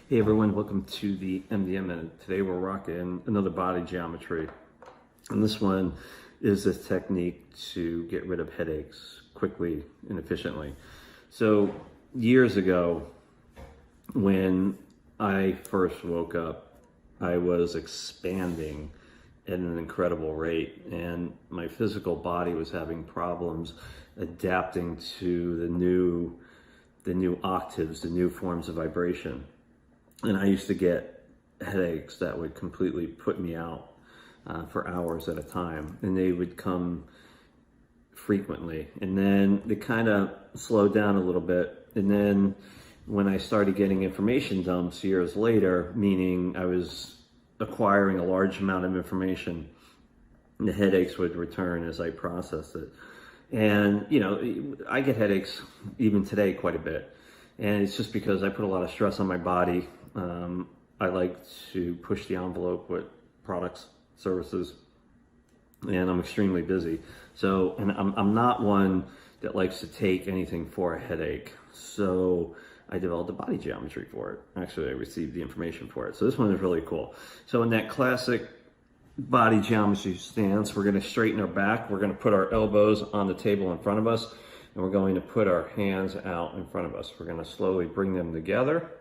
Hey everyone, welcome to the MDM Minute. Today we're rocking another body geometry. And this one is a technique to get rid of headaches quickly and efficiently. So years ago, when I first woke up, I was expanding at an incredible rate, and my physical body was having problems adapting to the new octaves, the new forms of vibration. And I used to get headaches that would completely put me out for hours at a time. And they would come frequently. And then they kind of slowed down a little bit. And then when I started getting information dumps years later, meaning I was acquiring a large amount of information, the headaches would return as I processed it. And, you know, I get headaches even today quite a bit. And it's just because I put a lot of stress on my body. I like to push the envelope with products, services, and I'm extremely busy. So, and I'm not one that likes to take anything for a headache. So I developed a body geometry for it. Actually, I received the information for it. So this one is really cool. So in that classic body geometry stance, we're going to straighten our back. We're going to put our elbows on the table in front of us, and we're going to put our hands out in front of us. We're going to slowly bring them together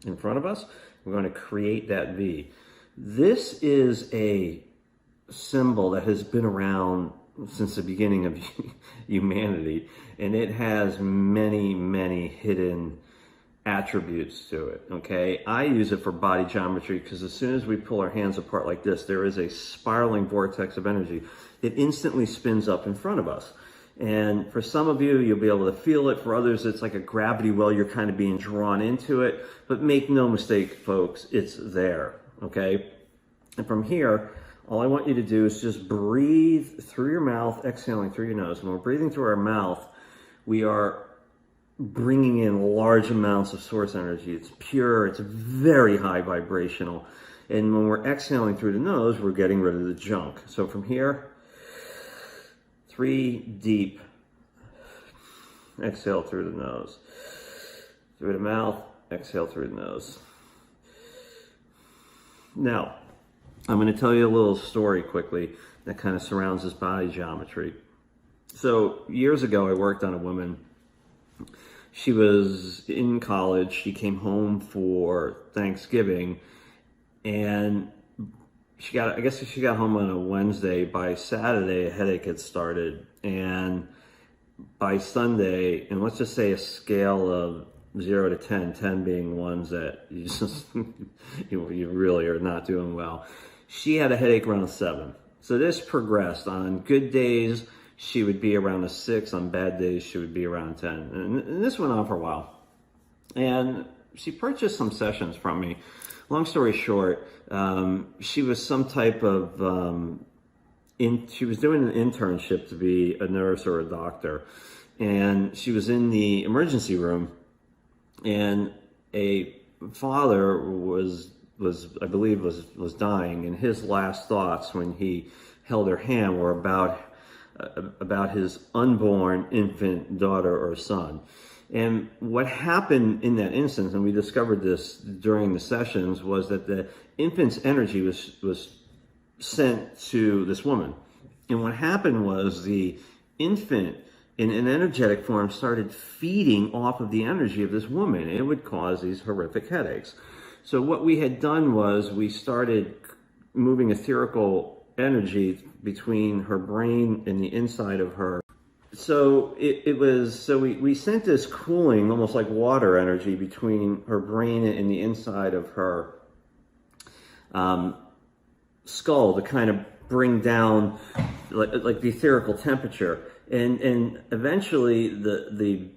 in front of us. We're going to create that V. This is a symbol that has been around since the beginning of humanity, and it has many, many hidden attributes to it, okay? I use it for body geometry because as soon as we pull our hands apart like this, there is a spiraling vortex of energy that instantly spins up in front of us. And for some of you, you'll be able to feel it. For others, it's like a gravity well. You're kind of being drawn into it. But make no mistake, folks, it's there, okay? And from here, all I want you to do is just breathe through your mouth, exhaling through your nose. When we're breathing through our mouth, we are bringing in large amounts of source energy. It's pure. It's very high vibrational. And when we're exhaling through the nose, we're getting rid of the junk. So from here, 3 deep. Exhale through the nose. Through the mouth, exhale through the nose. Now, I'm going to tell you a little story quickly that kind of surrounds this body geometry. So, years ago, I worked on a woman. She was in college. She came home for Thanksgiving, and I guess she got home on a Wednesday. By Saturday, a headache had started. And by Sunday, and let's just say a scale of 0 to 10, 10 being ones that you just, you really are not doing well. She had a headache around a 7. So this progressed. On good days, she would be around a 6. On bad days, she would be around 10. And this went on for a while. And she purchased some sessions from me. Long story short, she was some type of, she was doing an internship to be a nurse or a doctor. And she was in the emergency room, and a father was I believe was dying, and his last thoughts when he held her hand were about his unborn infant daughter or son. And what happened in that instance, and we discovered this during the sessions, was that the infant's energy was sent to this woman. And what happened was the infant, in an energetic form, started feeding off of the energy of this woman. It would cause these horrific headaches. So what we had done was we started moving etherical energy between her brain and the inside of her. So we sent this cooling, almost like water energy, between her brain and the inside of her skull to kind of bring down like the etherical temperature. And eventually the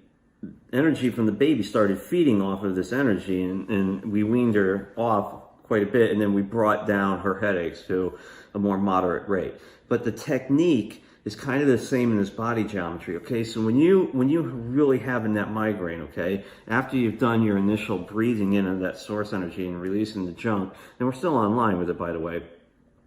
energy from the baby started feeding off of this energy, and we weaned her off quite a bit, and then we brought down her headaches to a more moderate rate. But the technique is kind of the same in this body geometry, okay? So when you really having that migraine, okay, after you've done your initial breathing in of that source energy and releasing the junk, and we're still online with it, by the way,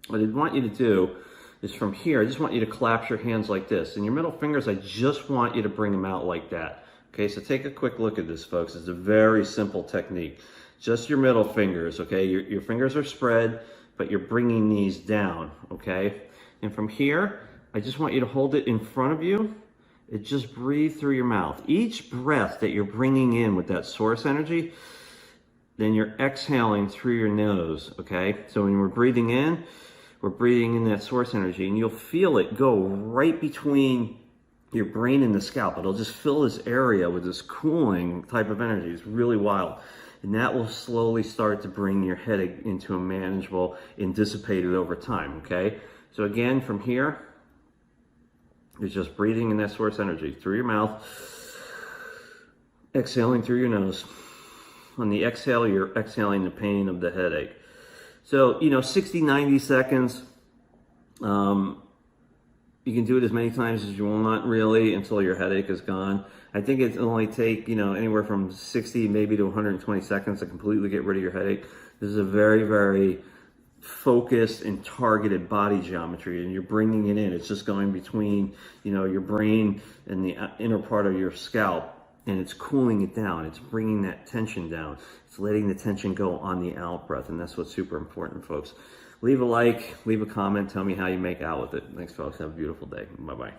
what I want you to do is from here, I just want you to collapse your hands like this. And your middle fingers, I just want you to bring them out like that. Okay, so take a quick look at this, folks. It's a very simple technique. Just your middle fingers, okay? Your fingers are spread, but you're bringing these down, okay? And from here, I just want you to hold it in front of you. It just breathe through your mouth. Each breath that you're bringing in with that source energy, then you're exhaling through your nose, okay? So when we're breathing in that source energy, and you'll feel it go right between your brain and the scalp. It'll just fill this area with this cooling type of energy. It's really wild. And that will slowly start to bring your headache into a manageable and dissipated over time, okay? So again, from here, you're just breathing in that source energy through your mouth, exhaling through your nose. On the exhale, you're exhaling the pain of the headache. So, 60, 90 seconds. You can do it as many times as you want, really, until your headache is gone. I think it'll only take, anywhere from 60 maybe to 120 seconds to completely get rid of your headache. This is a very, very focused and targeted body geometry, and you're bringing it in. It's just going between, your brain and the inner part of your scalp, and it's cooling it down. It's bringing that tension down. It's letting the tension go on the out breath, and that's what's super important, folks. Leave a like, leave a comment, tell me how you make out with it. Thanks, folks. Have a beautiful day. Bye-bye.